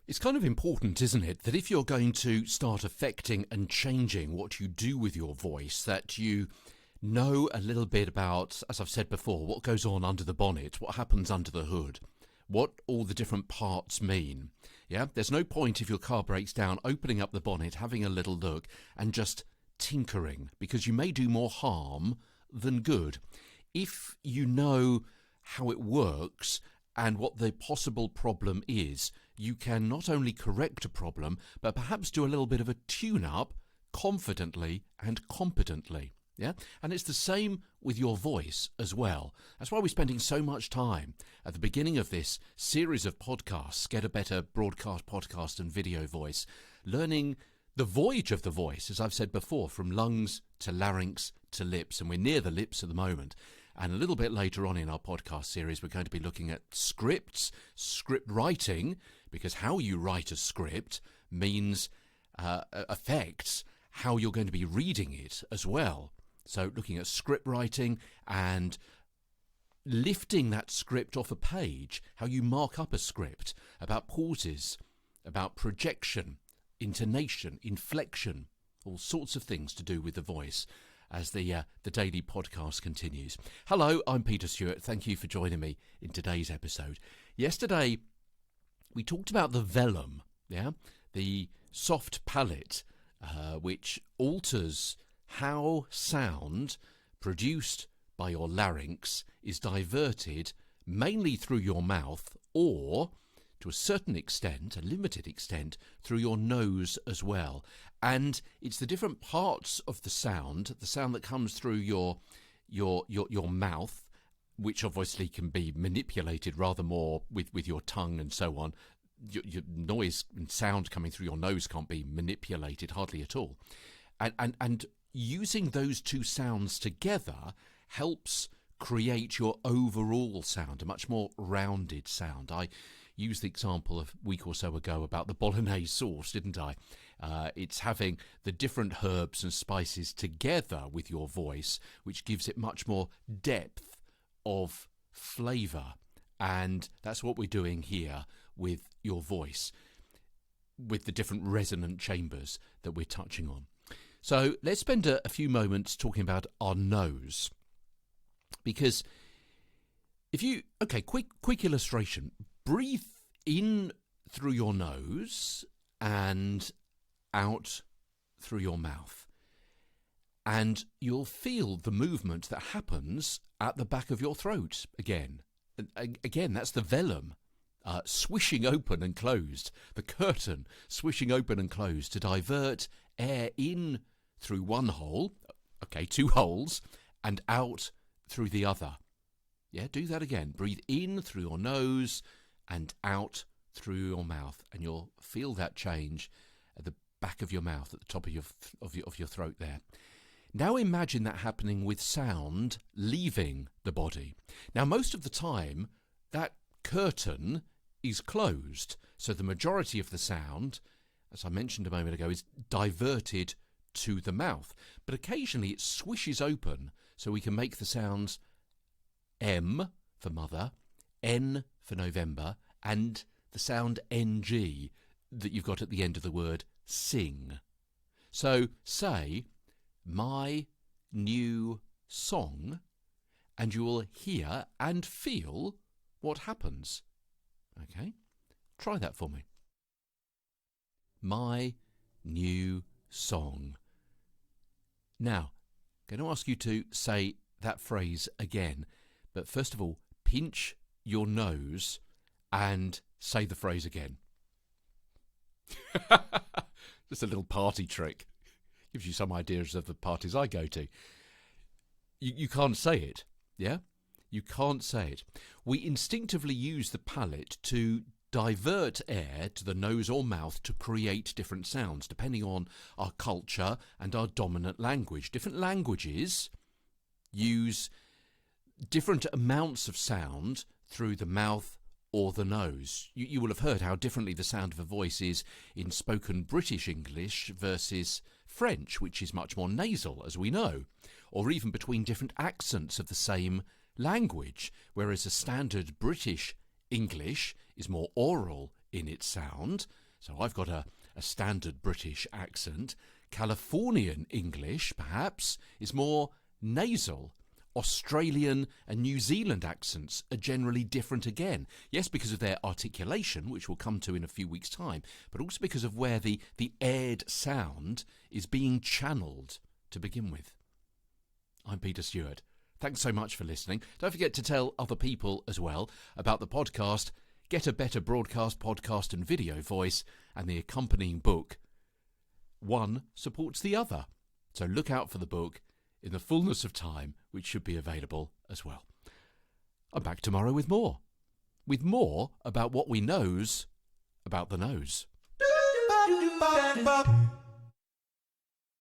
It's kind of important, isn't it, that if you're going to start affecting and changing what you do with your voice, that you know a little bit about, as I've said before, what goes on under the bonnet, what happens under the hood, what all the different parts mean. Yeah, there's no point if your car breaks down opening up the bonnet, having a little look and just tinkering, because you may do more harm than good. If you know how it works and what the possible problem is, you can not only correct a problem, but perhaps do a little bit of a tune-up confidently and competently. Yeah, and it's the same with your voice as well. That's why we're spending so much time at the beginning of this series of podcasts, Get a Better Broadcast, Podcast and Video Voice, learning the voyage of the voice, as I've said before, from lungs to larynx to lips, and we're near the lips at the moment. And a little bit later on in our podcast series, we're going to be looking at scripts, script writing, because how you write a script means affects how you're going to be reading it as well. So looking at script writing and lifting that script off a page, how you mark up a script, about pauses, about projection, intonation, inflection, all sorts of things to do with the voice as the daily podcast continues. Hello, I'm Peter Stewart. Thank you for joining me in today's episode. Yesterday, we talked about the velum, the soft palate, which alters how sound produced by your larynx is diverted mainly through your mouth or, to a certain extent, a limited extent, through your nose as well. And it's the different parts of the sound that comes through your mouth, which obviously can be manipulated rather more with your tongue and so on. Your noise and sound coming through your nose can't be manipulated hardly at all. And using those two sounds together helps create your overall sound, a much more rounded sound. I used the example a week or so ago about the bolognese sauce, didn't I? It's having the different herbs and spices together with your voice, which gives it much more depth of flavour. And that's what we're doing here with your voice, with the different resonant chambers that we're touching on. So let's spend a few moments talking about our nose. Because quick illustration. Breathe in through your nose and out through your mouth. And you'll feel the movement that happens at the back of your throat again. Again, that's the velum, swishing open and closed. The curtain swishing open and closed to divert air in through one hole, two holes, and out through the other. Yeah, do that again. Breathe in through your nose and out through your mouth, and you'll feel that change at the back of your mouth, at the top of your throat there. Now imagine that happening with sound leaving the body. Now, most of the time, that curtain is closed, so the majority of the sound, as I mentioned a moment ago, is diverted to the mouth. But occasionally it swishes open, so we can make the sounds M for mother, N for November, and the sound NG that you've got at the end of the word sing. So say, my new song, and you will hear and feel what happens. Okay? Try that for me. My new song. Now, I'm going to ask you to say that phrase again, but first of all, pinch your nose and say the phrase again. Just a little party trick. Gives you some ideas of the parties I go to. You can't say it, yeah? You can't say it. We instinctively use the palate to divert air to the nose or mouth to create different sounds, depending on our culture and our dominant language. Different languages use different amounts of sound through the mouth or the nose. You will have heard how differently the sound of a voice is in spoken British English versus French, which is much more nasal, as we know, or even between different accents of the same language, whereas a standard British English is more oral in its sound. So I've got a standard British accent. Californian English, perhaps, is more nasal. Australian and New Zealand accents are generally different again. Yes, because of their articulation, which we'll come to in a few weeks' time, but also because of where the aired sound is being channeled to begin with. I'm Peter Stewart. Thanks so much for listening. Don't forget to tell other people as well about the podcast, Get a Better Broadcast Podcast and Video Voice, and the accompanying book. One supports the other. So look out for the book in the fullness of time, which should be available as well. I'm back tomorrow with more about what we knows about the nose.